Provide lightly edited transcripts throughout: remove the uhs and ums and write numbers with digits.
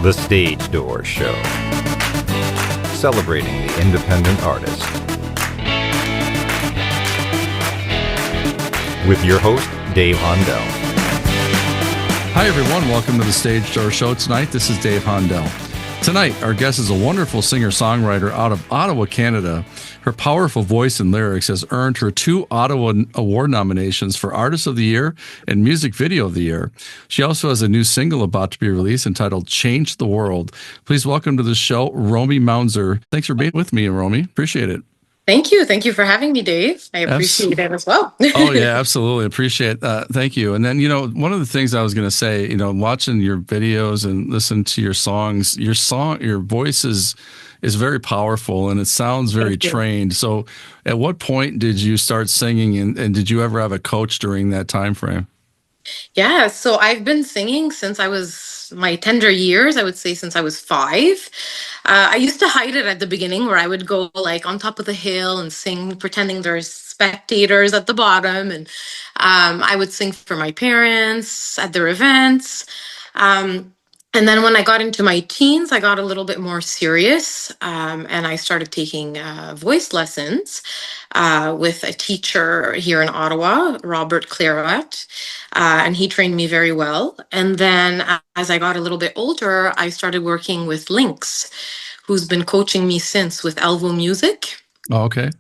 The Stage Door Show, celebrating the independent artist. With your host, Dave Hondel. Hi, everyone. Welcome to the Stage Door Show tonight. This is Dave Hondel. Tonight, our guest is a wonderful singer-songwriter out of Ottawa, Canada. Her powerful voice and lyrics has earned her 2 Ottawa Award nominations for Artist of the Year and Music Video of the Year. She also has a new single about to be released entitled Change the World. Please welcome to the show, Romy Mounzer. Thanks for being with me, Romy. Appreciate it. Thank you. Thank you for having me, Dave. I appreciate it as well. Oh, yeah, absolutely. Appreciate that. Thank you. And then, one of the things I was going to say, watching your videos and listen to your songs, your voice is very powerful and it sounds very trained. So at what point did you start singing and did you ever have a coach during that time frame? Yeah, so I've been singing since I was my tender years, I would say since I was 5. I used to hide it at the beginning where I would go like on top of the hill and sing, pretending there's spectators at the bottom. And I would sing for my parents at their events. And then when I got into my teens, I got a little bit more serious and I started taking voice lessons with a teacher here in Ottawa, Robert Clairaut, and he trained me very well. And then as I got a little bit older, I started working with Lynx, who's been coaching me since with Elvo Music. Oh, okay.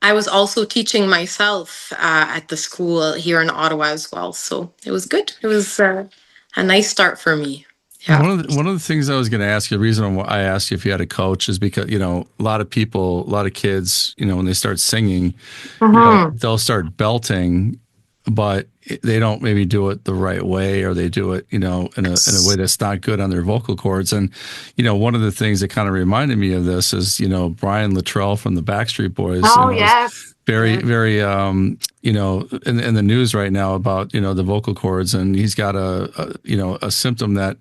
I was also teaching myself at the school here in Ottawa as well. So it was good. It was a nice start for me. Yeah. One of the things I was going to ask you, the reason why I asked you if you had a coach is because, a lot of people, a lot of kids, when they start singing, they'll start belting, but they don't maybe do it the right way, or they do it, in a way that's not good on their vocal cords. And, one of the things that kind of reminded me of this is, Brian Luttrell from the Backstreet Boys. Oh, yes. Very, in the news right now about, the vocal cords, and he's got a symptom that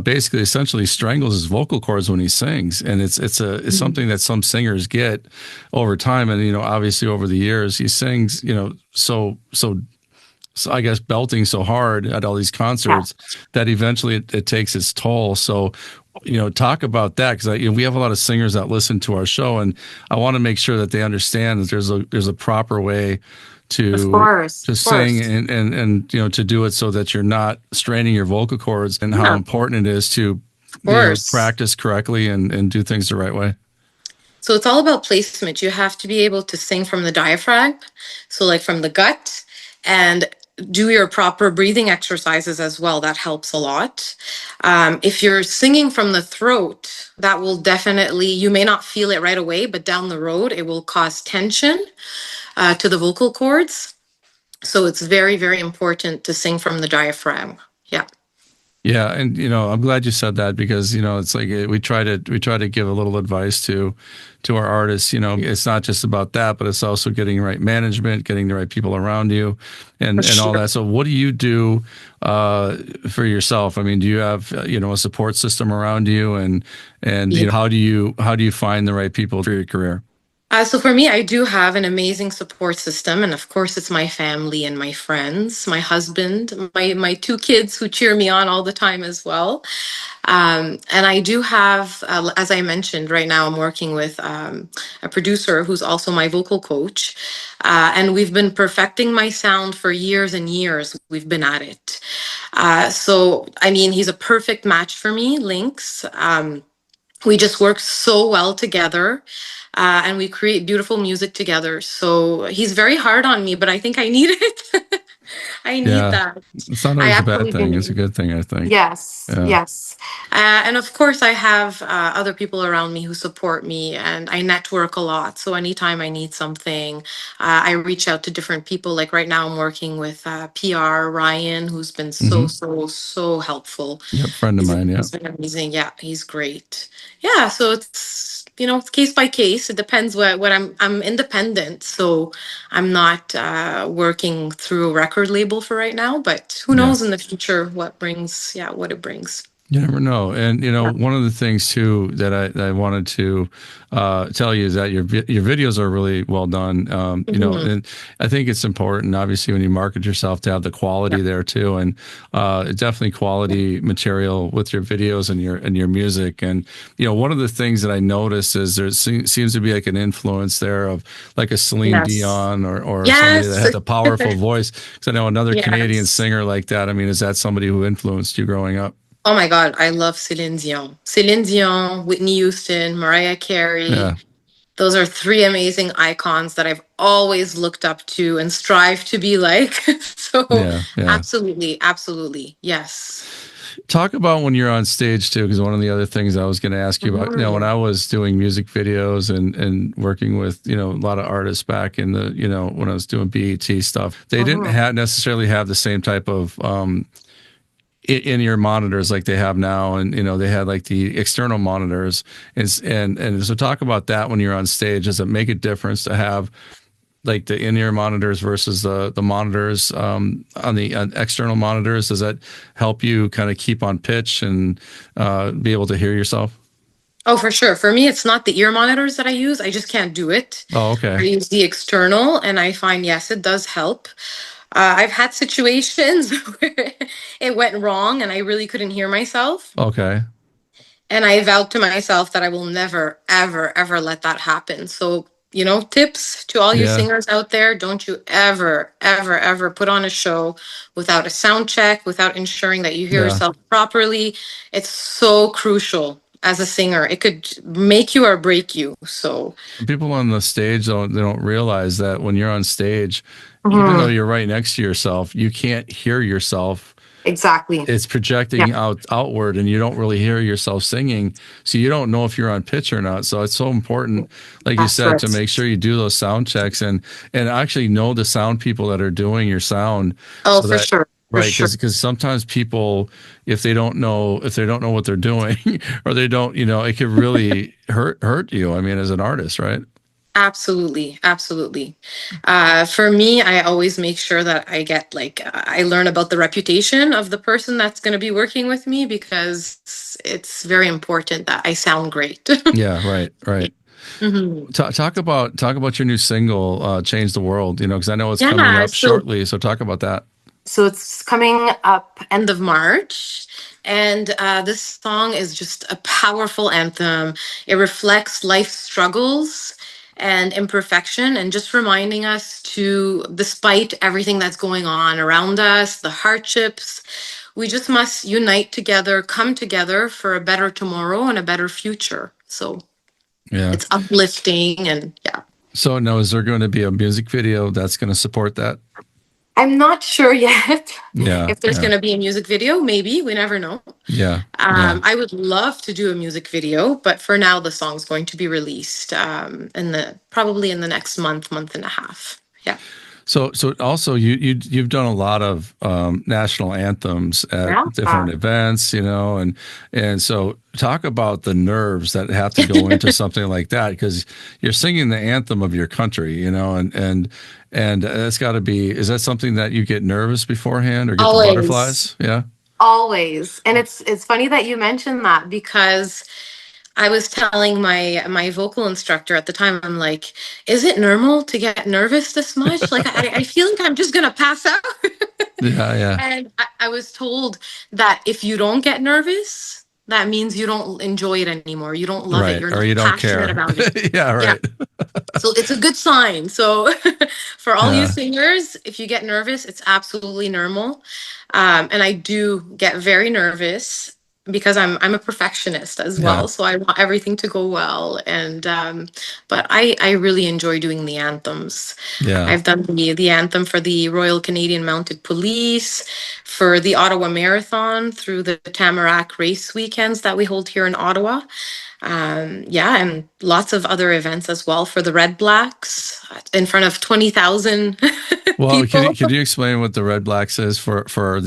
basically essentially strangles his vocal cords when he sings. And it's something that some singers get over time. And, obviously over the years he sings, so I guess belting so hard at all these concerts that eventually it takes its toll. So, talk about that, because we have a lot of singers that listen to our show, and I want to make sure that they understand that there's a proper way to sing and to do it so that you're not straining your vocal cords, and how important it is to practice correctly and do things the right way. So it's all about placement. You have to be able to sing from the diaphragm, so like from the gut, and do your proper breathing exercises as well. That helps a lot. If you're singing from the throat, that will definitely, you may not feel it right away, but down the road, it will cause tension to the vocal cords. So it's very, very important to sing from the diaphragm. Yeah. Yeah, and I'm glad you said that, because it's like we try to give a little advice to our artists. It's not just about that, but it's also getting the right management, getting the right people around you, and all that. So what do you do for yourself? I mean, do you have a support system around you, and how do you find the right people for your career? So for me, I do have an amazing support system. And of course, it's my family and my friends, my husband, my 2 kids who cheer me on all the time as well. And I do have, as I mentioned, right now I'm working with a producer who's also my vocal coach. And we've been perfecting my sound for years and years. We've been at it. So, I mean, he's a perfect match for me, Lynx. We just work so well together. And we create beautiful music together. So he's very hard on me, but I think I need it. I need that. It's not always a bad thing. It's a good thing, I think. Yes, yes. And of course, I have other people around me who support me, and I network a lot. So anytime I need something, I reach out to different people. Like right now, I'm working with PR Ryan, who's been so helpful. Yep, friend of mine. Yeah, he's been amazing. Yeah, he's great. Yeah, so it's it's case by case. It depends what I'm independent, so I'm not working through a record label for right now, but who knows in the future what it brings. You never know. And, one of the things too that I wanted to tell you is that your videos are really well done. Mhm. And I think it's important, obviously, when you market yourself to have the Yeah. quality there too. And definitely quality material with your videos and your music. And, one of the things that I noticed is there seems to be like an influence there of like a Celine Yes. Dion or somebody that Yes. had the powerful voice. Because I know another Canadian Yes. singer like that. I mean, is that somebody who influenced you growing up? Oh my God, I love Celine Dion. Celine Dion, Whitney Houston, Mariah Carey. Yeah. Those are three amazing icons that I've always looked up to and strive to be like. So, Yeah, yeah. absolutely, absolutely. Yes. Talk about when you're on stage too, because one of the other things I was going to ask you about, when Mhm. I was doing music videos and working with, a lot of artists back in the, when I was doing BET stuff, they didn't Mhm. have necessarily have the same type of in-ear monitors like they have now, and they had like the external monitors, and so talk about that when you're on stage. Does it make a difference to have like the in-ear monitors versus the monitors on the external monitors? Does that help you kind of keep on pitch and be able to hear yourself? Oh, for sure. For me, it's not the ear monitors that I use. I just can't do it. Oh, I okay. use the external, and I find, yes, it does help. I've had situations where it went wrong and I really couldn't hear myself. Okay. And I vowed to myself that I will never, ever, ever let that happen. So, tips to all you Yeah. singers out there: don't you ever, ever, ever put on a show without a sound check, without ensuring that you hear Yeah. yourself properly. It's so crucial as a singer. It could make you or break you. So, People on the stage they don't realize that when you're on stage, even though mhm, you're right next to yourself, you can't hear yourself. exactly. It's Yeah, projecting outward, and you don't really hear yourself singing, so you don't know if you're on pitch or not. So it's so important, like you that's said, to right. make sure you do those sound checks and actually know the sound people that are doing your sound, Oh, so for that sure. For right, sure. because sometimes people, if they don't know what they're doing or they don't, it could really hurt you, I mean, as an artist, right? Absolutely, absolutely. For me, I always make sure that I learn about the reputation of the person that's going to be working with me, because it's very important that I sound great. Yeah, right, right. Mhm. Talk about your new single, "Change the World." Because I know it's coming Yeah, up so shortly. So talk about that. it's coming up end of March, and this song is just a powerful anthem. It reflects life's struggles and imperfection, and just reminding us to, despite everything that's going on around us, the hardships, we just must unite together, come together for a better tomorrow and a better future. So Yeah. it's uplifting, and yeah. So now, is there going to be a music video that's going to support that? I'm not sure yet Yeah, if there's yeah, going to be a music video. Maybe, we never know. yeah, yeah. I would love to do a music video, but for now, the song's going to be released probably in the next month and a half. Yeah. So also you've done a lot of national anthems at Yeah. different events, and so talk about the nerves that have to go into something like that, because you're singing the anthem of your country, and that's got to be. Is that something that you get nervous beforehand or get the Always, butterflies? Yeah. always. And it's funny that you mentioned that, because I was telling my vocal instructor at the time, I'm like, is it normal to get nervous this much? Like, I feel like I'm just gonna pass out. Yeah, yeah. And I was told that if you don't get nervous, that means you don't enjoy it anymore. You don't love it. Right. You're Or not you don't passionate care. about it. Yeah, Yeah. right. So it's a good sign. So for all you Yeah, singers, if you get nervous, it's absolutely normal. And I do get very nervous because I'm a perfectionist as yeah, well. So I want everything to go well. And but I really enjoy doing the anthems. yeah. I've done the anthem for the Royal Canadian Mounted Police, for the Ottawa Marathon, through the Tamarack race weekends that we hold here in Ottawa. Yeah, and lots of other events as well for the Red Blacks in front of 20,000 Well, could you, people. could you explain what the Red Blacks is for our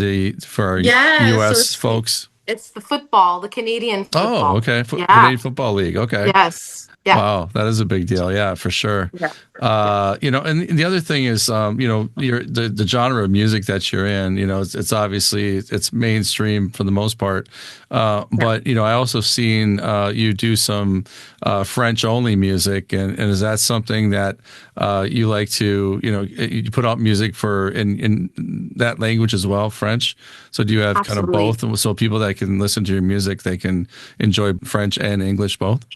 Yeah, so U.S. folks? it's the football, the Canadian Oh, football. okay. Yeah. Canadian Football League. Okay. Yes. Yeah. Wow, that is a big deal. Yeah, for sure. Yeah. And the other thing is, the genre of music that you're in, it's obviously it's mainstream for the most part. Yeah. But I also seen you do some French only music, and is that something that you like to, you put out music for in that language as well, French? So do you have kind of Absolutely. both? So people that can listen to your music, they can enjoy French and English both?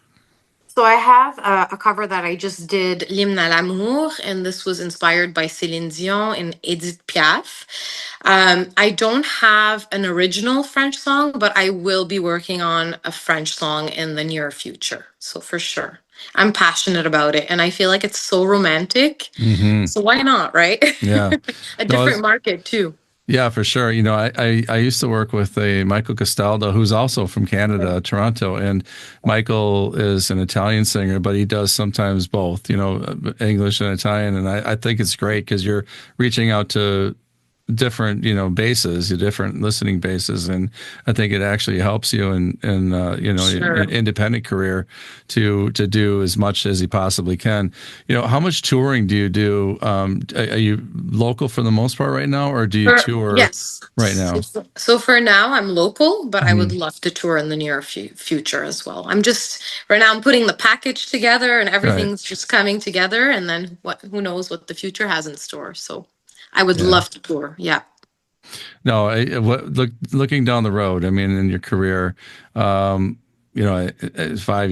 So I have a cover that I just did, L'hymne à l'amour, and this was inspired by Céline Dion and Edith Piaf. I don't have an original French song, but I will be working on a French song in the near future. So for sure. I'm passionate about it and I feel like it's so romantic. Hmm. So why not, right? Yeah. A No, different market too. yeah, for sure. I used to work with a Michael Castaldo, who's also from Canada, Toronto, and Michael is an Italian singer, but he does sometimes both, English and Italian. And I think it's great because you're reaching out to different, bases, different listening bases, and I think it actually helps you in Sure. your independent career to do as much as you possibly can. How much touring do you do? Are you local for the most part right now, or do you tour Yes. right now? So for now, I'm local, but I would Hmm. love to tour in the near future as well. I'm just right now. I'm putting the package together, and Right. everything's just coming together. And then what? Who knows what the future has in store? So I would Yeah. love to tour. Yeah. No, looking down the road, I mean, in your career, 5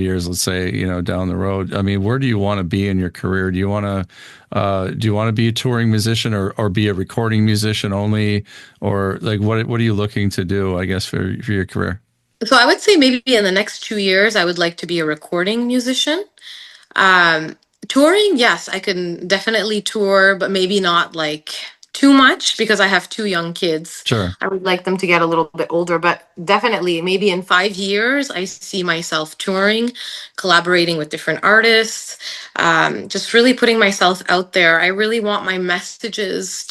years, let's say, down the road, I mean, where do you want to be in your career? Do you want to be a touring musician or be a recording musician only, or like what are you looking to do, I guess, for your career? So I would say maybe in the next 2 years, I would like to be a recording musician. Um, Touring, yes, I can definitely tour, but maybe not like too much because I have two young kids. Sure. I would like them to get a little bit older, but definitely maybe in 5 years, I see myself touring, collaborating with different artists, just really putting myself out there. I really want my messages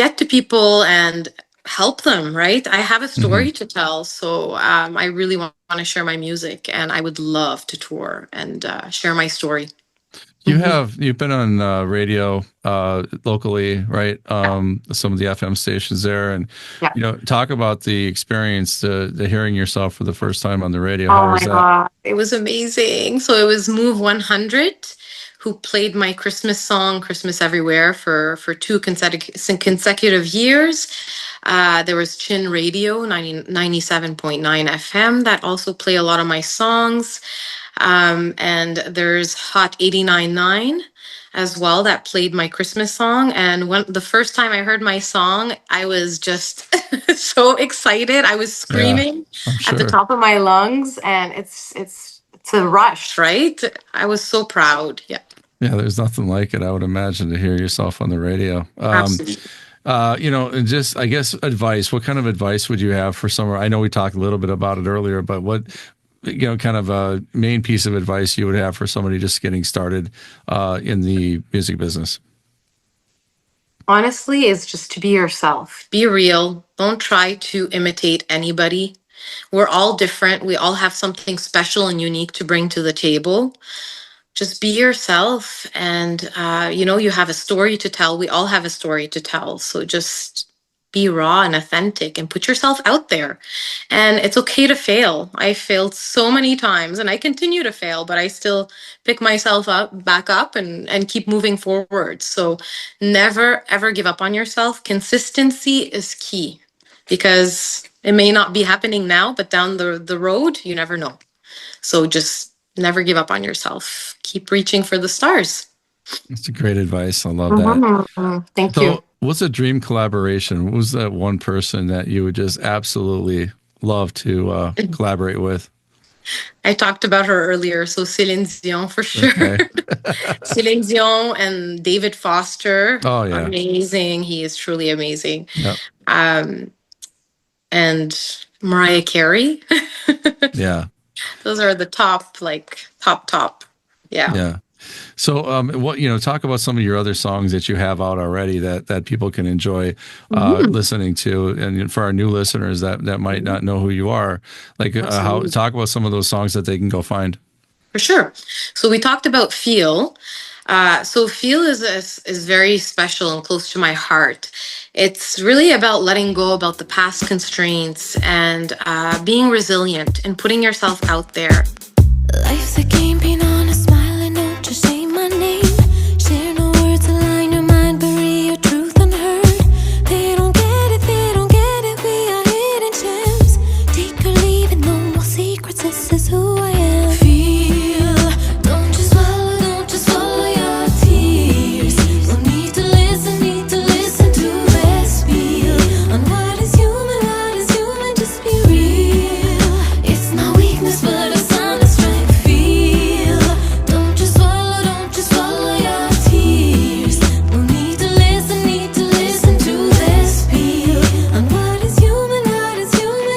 get to people and help them, right? I have a Hmm. story to tell, so I really want to share my music, and I would love to tour and share my story. Mhm. You've been on radio locally, right? Yeah. Some of the FM stations there, and Yeah. talk about the experience, the hearing yourself for the first time on the radio. How Oh was my that? God. It was amazing. So it was Move 100 who played my Christmas song, Christmas Everywhere, for two consecutive years. There was Chin Radio, 97.9 FM, that also play a lot of my songs. And there's Hot 89.9 as well that played my Christmas song. And when the first time I heard my song, I was just so excited. I was Yeah, screaming I'm at the sure. top of my lungs, and it's a rush, right? I was so proud. Yeah, Yeah, there's nothing like it, I would imagine, to hear yourself on the radio. absolutely. And just, I guess, advice. What kind of advice would you have for someone? I know we talked a little bit about it earlier, but what, kind of a main piece of advice you would have for somebody just getting started in the music business? Honestly, is just to be yourself. Be real. Don't try to imitate anybody. We're all different. We all have something special and unique to bring to the table. Just be yourself, and you have a story to tell. We all have a story to tell, so just be raw and authentic and put yourself out there. And it's okay to fail. I failed so many times and I continue to fail, but I still pick myself up back up and keep moving forward. So never ever give up on yourself. Consistency is key, because it may not be happening now, but down the road you never know. So just never give up on yourself. Keep reaching for the stars. That's great advice. I love that. Mhm. Thank you. So, what's a dream collaboration? What was that one person that you would just absolutely love to collaborate with? I talked about her earlier, so Céline Dion for sure. Okay. Céline Dion and David Foster, Oh yeah. amazing. He is truly amazing. Yep. Um, and Mariah Carey. Yeah. Those are the top, like top. Yeah. Yeah. So, what talk about some of your other songs that you have out already that people can enjoy listening to, and for our new listeners that might not know who you are, like talk about some of those songs that they can go find. For sure. So we talked about Feel. So Feel is very special and close to my heart. It's really about letting go about the past constraints and being resilient and putting yourself out there. Life's a game, being on a smile and don't just say my name. Share no words, align your mind, bury your truth unheard. They don't get it, we are hidden gems. Take or leave it, no more secrets, this is who I am. Feel, don't just swallow your tears. No need to listen to this feel. On what is human, just be real. It's not weakness, but a sign of strength. Feel, don't just swallow your tears. No need to listen to this feel. On what is human,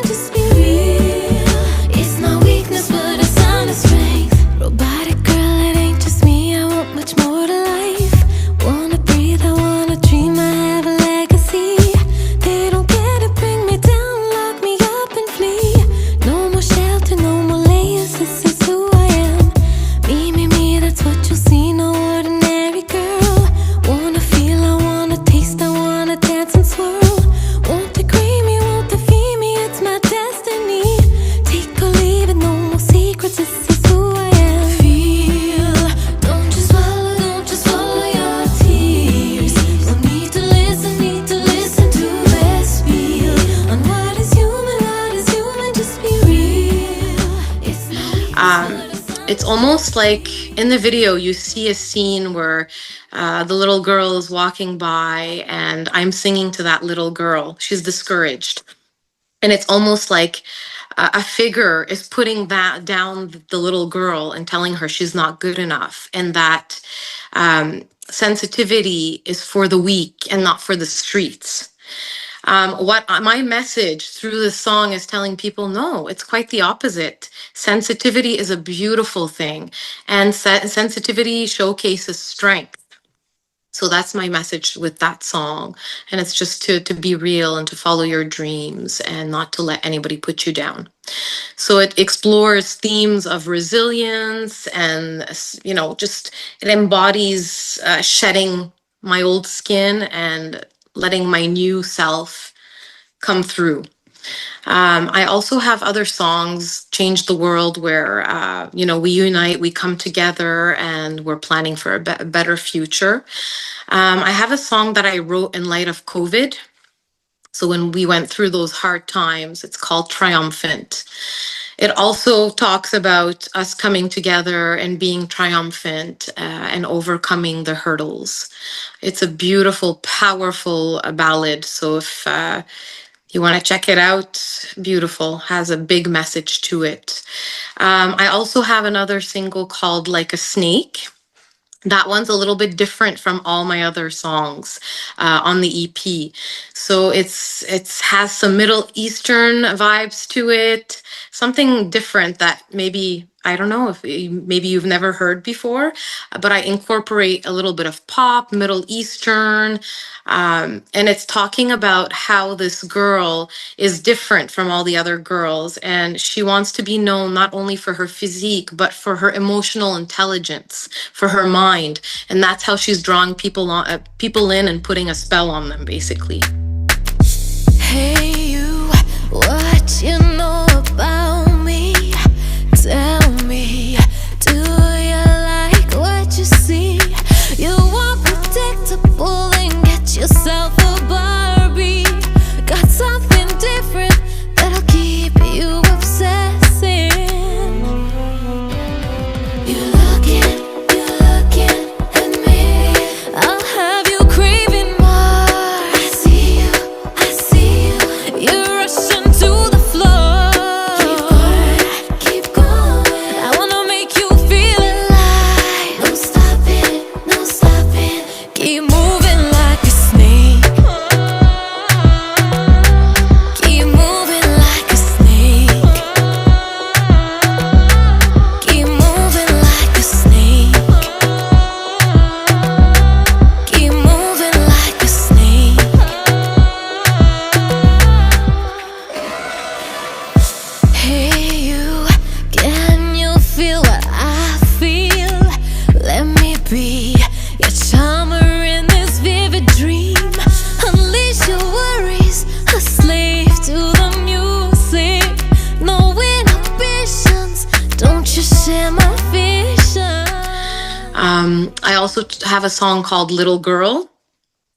just be real. It's not weakness, but a sign of strength. Robotic girl, it ain't just me. I want much more to life. Wanna breathe, I wanna dream, I have a legacy. They don't get it, bring me down, lock me up and flee. No more shelter, no more layers, this is who I am. Me, that's what you'll see, no ordinary girl. Wanna feel, I wanna taste, I wanna dance and swirl. Won't degrade me, won't defeat me, it's my destiny. Take or leave it, no more secrets, this is who I am. Feel, don't just swallow your tears. No need to listen to this feel. On what is human, just be real. It's not weakness, but a sign. It's almost like in the video, you see a scene where the little girl is walking by and I'm singing to that little girl. She's discouraged. And it's almost like a figure is putting that down the little girl and telling her she's not good enough. And that sensitivity is for the weak and not for the streets. What my message through this song is telling people, no, it's quite the opposite. Sensitivity is a beautiful thing, and sensitivity showcases strength. So that's my message with that song. And it's just to be real and to follow your dreams and not to let anybody put you down. So it explores themes of resilience and, just it embodies shedding my old skin and letting my new self come through. I also have other songs, Change the World, where, we unite, we come together, and we're planning for a better future. I have a song that I wrote in light of COVID. So when we went through those hard times, it's called Triumphant. It also talks about us coming together and being triumphant and overcoming the hurdles. It's a beautiful, powerful ballad. So if you want to check it out, beautiful, has a big message to it. I also have another single called Like a Snake. That one's a little bit different from all my other songs on the EP. So it has some Middle Eastern vibes to it, something different that maybe, I don't know, if maybe you've never heard before, but I incorporate a little bit of pop, Middle Eastern, and it's talking about how this girl is different from all the other girls, and she wants to be known not only for her physique, but for her emotional intelligence, for her mind, and that's how she's drawing people in and putting a spell on them, basically. Hey you, what you know about me? Tell me, do you like what you see? You want predictable, then get yourself a Barbie. Got something different that'll keep you obsessing. You're looking at me. I'll have you craving more. I see you. You're rushing to the floor. I also have a song called Little Girl,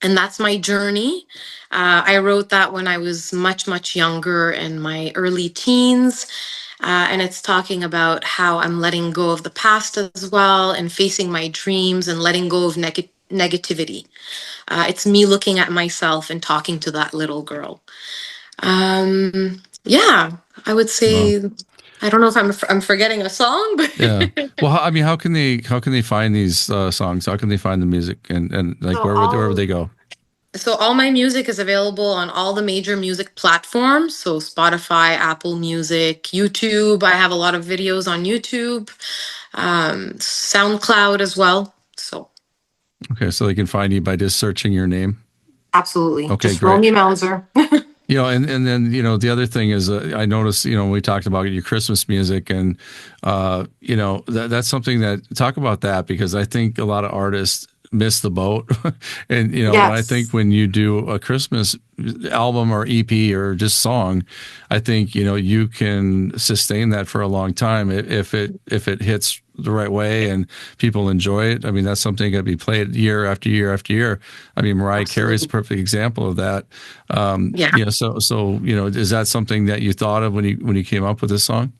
and that's my journey. I wrote that when I was much younger, in my early teens. And it's talking about how I'm letting go of the past as well, and facing my dreams and letting go of negativity. It's me looking at myself and talking to that little girl. Yeah, I would Wow. say, I don't know if I'm forgetting a song, but Yeah. Well, I mean, how can they find these songs? How can they find the music and like so where would all they go? so all my music is available on all the major music platforms. So Spotify, Apple Music, YouTube. I have a lot of videos on YouTube, SoundCloud as well. So Okay, so they can find you by just searching your name. absolutely, Okay, just great. Romy Mounzer. You know, and then the other thing is I noticed when we talked about your Christmas music and that's something that talk about that, because I think a lot of artists miss the boat, and I think Yes, when you do a Christmas album or EP or just song, I think you can sustain that for a long time if it hits the right way and people enjoy it. I mean, that's something that be played year after year after year. I mean, Mariah Carey is a absolutely. perfect example of that. Yeah. So is that something that you thought of when you came up with this song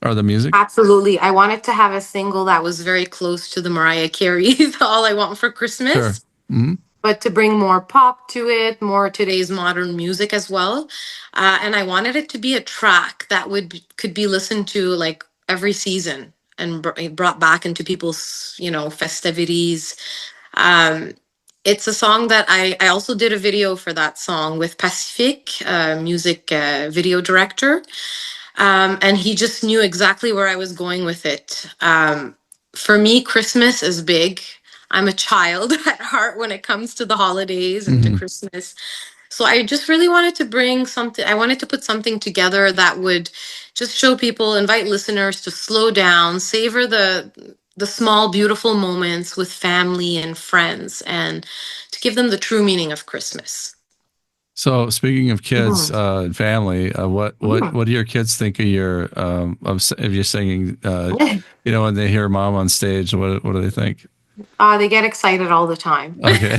or the music? Absolutely. I wanted to have a single that was very close to the Mariah Carey, All I Want for Sure. Christmas, Hmm. but to bring more pop to it, more today's modern music as well. And I wanted it to be a track that could be listened to like every season, and brought back into people's, festivities. Um, it's a song that I also did a video for that song with Pacific, music video director. And he just knew exactly where I was going with it. For me, Christmas is big. I'm a child at heart when it comes to the holidays and to Hmm. Christmas. So I just really wanted to bring something, I wanted to put something together that would just show people, invite listeners to slow down, savor the small, beautiful moments with family and friends, and to give them the true meaning of Christmas. So speaking of kids Mm. and family, what do your kids think of your of your singing? When they hear mom on stage, what do they think? They get excited all the time. Okay.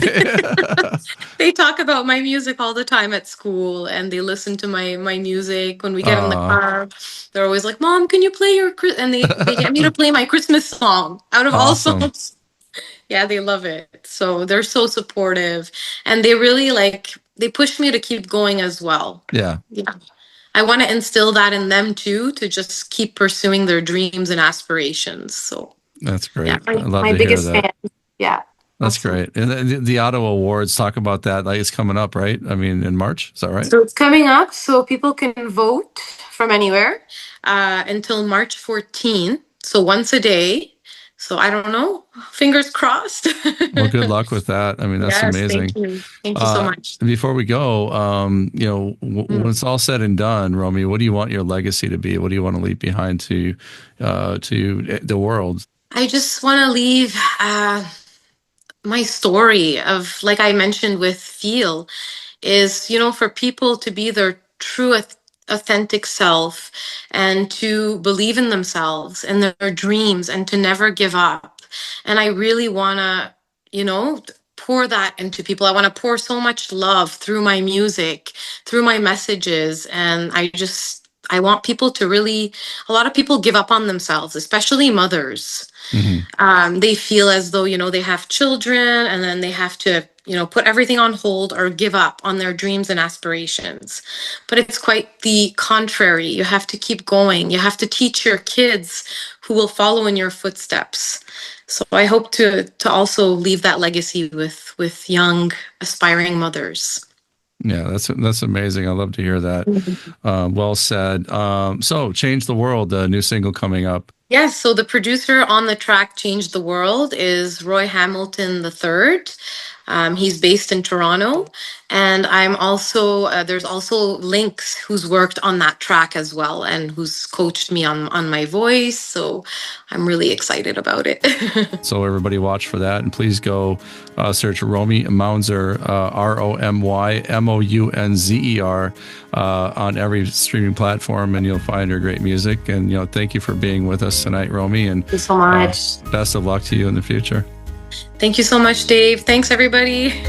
They talk about my music all the time at school, and they listen to my music when we get in the uh, car. They're always like, "Mom, can you play your and they get me to play my Christmas song out of all Awesome. songs." Yeah, they love it. So they're so supportive, and they really they push me to keep going as well. Yeah, Yeah. I want to instill that in them too, to just keep pursuing their dreams and aspirations. So that's yeah, great. I love my to hear biggest that. fan. Yeah, That's absolutely. great. And the Ottawa Awards, talk about that. Like, it's coming up, right? I mean, in March. Is that right? So it's coming up, so people can vote from anywhere until March 14th. So once a day. So I don't know. Fingers crossed. Well, good luck with that. I mean, that's Yes, thank amazing. you. Thank you so much. Before we go, when it's all said and done, Romy, what do you want your legacy to be? What do you want to leave behind to the world? I just want to leave my story of, like I mentioned with Feel, is, for people to be their true authentic self, and to believe in themselves and their dreams, and to never give up. And I really want to, pour that into people. I want to pour so much love through my music, through my messages. And I want people to really, a lot of people give up on themselves, especially mothers. Hmm. They feel as though, they have children, and then they have to, put everything on hold or give up on their dreams and aspirations. But it's quite the contrary. You have to keep going. You have to teach your kids who will follow in your footsteps. So I hope to also leave that legacy with young aspiring mothers. Yeah, that's amazing. I love to hear that. Well said. So, Change the World, the new single coming up. Yes, so the producer on the track Change the World is Roy Hamilton III. He's based in Toronto. And I'm also, there's also Lynx, who's worked on that track as well, and who's coached me on my voice. So I'm really excited about it. So everybody watch for that, and please go search Romy Mounzer, ROMYMOUNZER, on every streaming platform, and you'll find her great music. And thank you for being with us tonight, Romy, and Thank you so much. best of luck to you in the future. Thank you so much, Dave. Thanks, everybody.